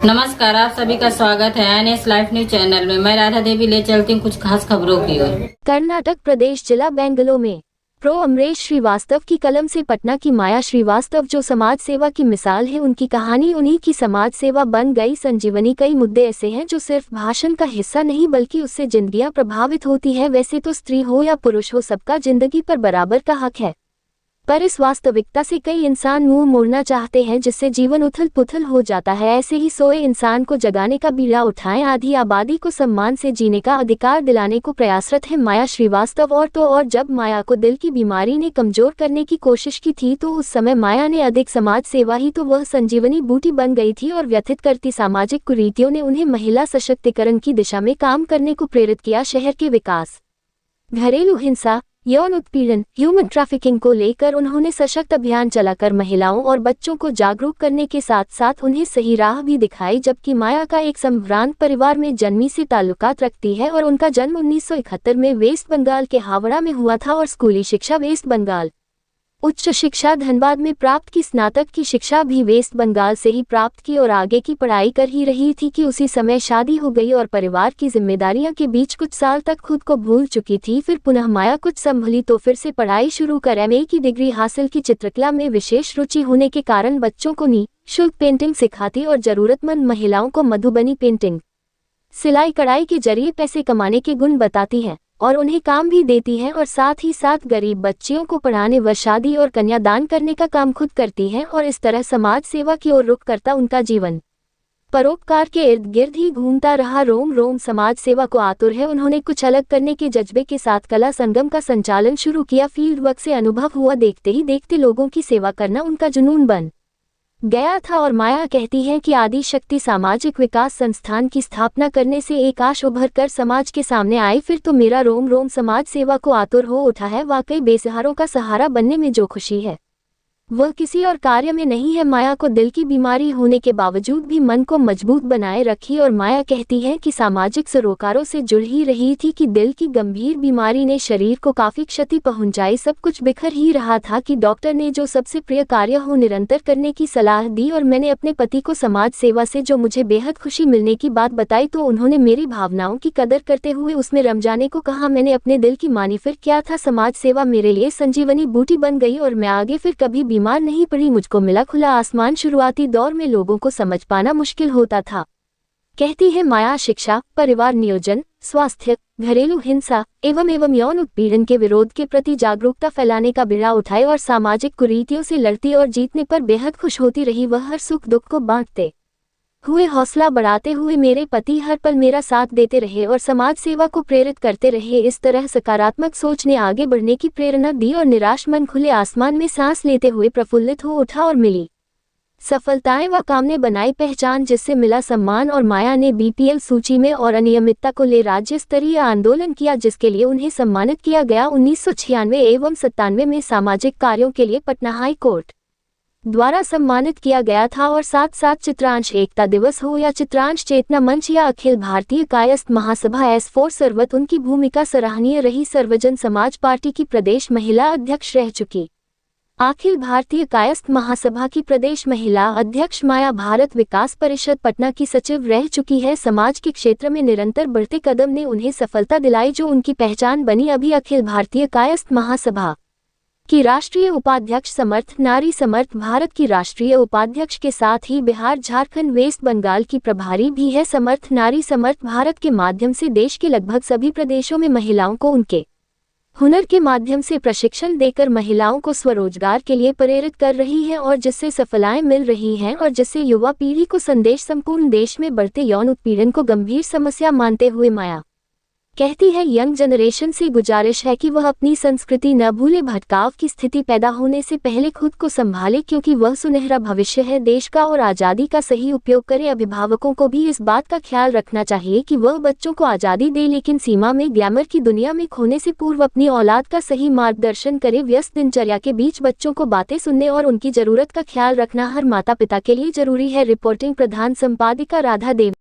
नमस्कार, आप सभी का स्वागत है एनएस लाइफ न्यूज चैनल में। मैं राधा देवी ले चलती हूँ कुछ खास खबरों की ओर। कर्नाटक प्रदेश जिला बेंगलुरु में प्रो अमरेश श्रीवास्तव की कलम से पटना की माया श्रीवास्तव जो समाज सेवा की मिसाल है, उनकी कहानी उन्हीं की समाज सेवा बन गई संजीवनी। कई मुद्दे ऐसे हैं जो सिर्फ भाषण का हिस्सा नहीं बल्कि उससे जिंदगियां प्रभावित होती है। वैसे तो स्त्री हो या पुरुष हो, सबका जिंदगी पर बराबर का हक है, पर इस वास्तविकता से कई इंसान मुंह मोड़ना चाहते हैं, जिससे जीवन उथल पुथल हो जाता है। ऐसे ही सोए इंसान को जगाने का बीड़ा उठाएं, आधी आबादी को सम्मान से जीने का अधिकार दिलाने को प्रयासरत है माया श्रीवास्तव। और जब माया को दिल की बीमारी ने कमजोर करने की कोशिश की थी, तो उस समय माया ने अधिक समाज सेवा ही तो वह संजीवनी बूटी बन गई थी, और व्यथित करती सामाजिक कुरीतियों ने उन्हें महिला सशक्तिकरण की दिशा में काम करने को प्रेरित किया। शहर के विकास, घरेलू हिंसा, यौन उत्पीड़न, ह्यूमन ट्रैफिकिंग को लेकर उन्होंने सशक्त अभियान चलाकर महिलाओं और बच्चों को जागरूक करने के साथ साथ उन्हें सही राह भी दिखाई। जबकि माया का एक संभ्रांत परिवार में जन्मी से ताल्लुकात रखती है और उनका जन्म 1971 में वेस्ट बंगाल के हावड़ा में हुआ था और स्कूली शिक्षा वेस्ट बंगाल, उच्च शिक्षा धनबाद में प्राप्त की। स्नातक की शिक्षा भी वेस्ट बंगाल से ही प्राप्त की और आगे की पढ़ाई कर ही रही थी कि उसी समय शादी हो गई और परिवार की जिम्मेदारियां के बीच कुछ साल तक खुद को भूल चुकी थी। फिर पुनः माया कुछ संभली तो फिर से पढ़ाई शुरू कर एमए की डिग्री हासिल की। चित्रकला में विशेष रुचि होने के कारण बच्चों को निःशुल्क पेंटिंग सिखाती और जरूरतमंद महिलाओं को मधुबनी पेंटिंग, सिलाई कढ़ाई के जरिए पैसे कमाने के गुण बताती है और उन्हें काम भी देती है, और साथ ही साथ गरीब बच्चियों को पढ़ाने व शादी और कन्यादान करने का काम खुद करती है। और इस तरह समाज सेवा की ओर रुख करता उनका जीवन परोपकार के इर्द गिर्द ही घूमता रहा। रोम रोम समाज सेवा को आतुर है। उन्होंने कुछ अलग करने के जज्बे के साथ कला संगम का संचालन शुरू किया। फील्ड वर्क से अनुभव हुआ, देखते ही देखते लोगों की सेवा करना उनका जुनून बन गया था। और माया कहती है कि आदि शक्ति सामाजिक विकास संस्थान की स्थापना करने से एक आश उभर कर समाज के सामने आई। फिर तो मेरा रोम रोम समाज सेवा को आतुर हो उठा है। वाकई बेसहारों का सहारा बनने में जो खुशी है वह किसी और कार्य में नहीं है। माया को दिल की बीमारी होने के बावजूद भी मन को मजबूत बनाए रखी, और माया कहती है कि सामाजिक सरोकारों से जुड़ ही रही थी कि दिल की गंभीर बीमारी ने शरीर को काफी क्षति पहुंचाई। सब कुछ बिखर ही रहा था कि डॉक्टर ने जो सबसे प्रिय कार्य हो निरंतर करने की सलाह दी, और मैंने अपने पति को समाज सेवा से जो मुझे बेहद खुशी मिलने की बात बताई, तो उन्होंने मेरी भावनाओं की कदर करते हुए उसमें रम जाने को कहा। मैंने अपने दिल की मानी, फिर क्या था, समाज सेवा मेरे लिए संजीवनी बूटी बन गई और मैं आगे फिर कभी बीमार नहीं पड़ी। मुझको मिला खुला आसमान। शुरुआती दौर में लोगों को समझ पाना मुश्किल होता था, कहती है माया। शिक्षा, परिवार नियोजन, स्वास्थ्य, घरेलू हिंसा एवं यौन उत्पीड़न के विरोध के प्रति जागरूकता फैलाने का बीड़ा उठाए और सामाजिक कुरीतियों से लड़ती और जीतने पर बेहद खुश होती रही। वह हर सुख दुख को बांटते हुए, हौसला बढ़ाते हुए मेरे पति हर पल मेरा साथ देते रहे और समाज सेवा को प्रेरित करते रहे। इस तरह सकारात्मक सोच ने आगे बढ़ने की प्रेरणा दी और निराश मन खुले आसमान में सांस लेते हुए प्रफुल्लित हो उठा। और मिली सफलताएं व काम ने बनाई पहचान, जिससे मिला सम्मान। और माया ने बीपीएल सूची में और अनियमितता को ले राज्य स्तरीय आंदोलन किया, जिसके लिए उन्हें सम्मानित किया गया। 1996 एवं 97 में सामाजिक कार्यों के लिए पटना हाई कोर्ट द्वारा सम्मानित किया गया था। और साथ साथ चित्रांश एकता दिवस हो या चित्रांश चेतना मंच या अखिल भारतीय कायस्थ महासभा S4 सर्वत उनकी भूमिका सराहनीय रही। सर्वजन समाज पार्टी की प्रदेश महिला अध्यक्ष रह चुकी। अखिल भारतीय कायस्थ महासभा की प्रदेश महिला अध्यक्ष माया भारत विकास परिषद पटना की सचिव रह चुकी है। समाज के क्षेत्र में निरंतर बढ़ते कदम ने उन्हें सफलता दिलाई, जो उनकी पहचान बनी। अभी अखिल भारतीय कायस्थ महासभा की राष्ट्रीय उपाध्यक्ष, समर्थ नारी समर्थ भारत की राष्ट्रीय उपाध्यक्ष के साथ ही बिहार, झारखंड, वेस्ट बंगाल की प्रभारी भी है। समर्थ नारी समर्थ भारत के माध्यम से देश के लगभग सभी प्रदेशों में महिलाओं को उनके हुनर के माध्यम से प्रशिक्षण देकर महिलाओं को स्वरोजगार के लिए प्रेरित कर रही है, और जिससे सफलताएं मिल रही हैं और जिससे युवा पीढ़ी को संदेश संपूर्ण देश में बढ़ते यौन उत्पीड़न को गंभीर समस्या मानते हुए माया कहती है, यंग जनरेशन से गुजारिश है कि वह अपनी संस्कृति न भूले। भटकाव की स्थिति पैदा होने से पहले खुद को संभाले, क्योंकि वह सुनहरा भविष्य है देश का, और आज़ादी का सही उपयोग करे। अभिभावकों को भी इस बात का ख्याल रखना चाहिए कि वह बच्चों को आज़ादी दे, लेकिन सीमा में। ग्लैमर की दुनिया में खोने से पूर्व अपनी औलाद का सही मार्गदर्शन करे। व्यस्त दिनचर्या के बीच बच्चों को बातें सुनने और उनकी जरूरत का ख्याल रखना हर माता पिता के लिए जरूरी है। रिपोर्टिंग प्रधान संपादिका राधा देवी।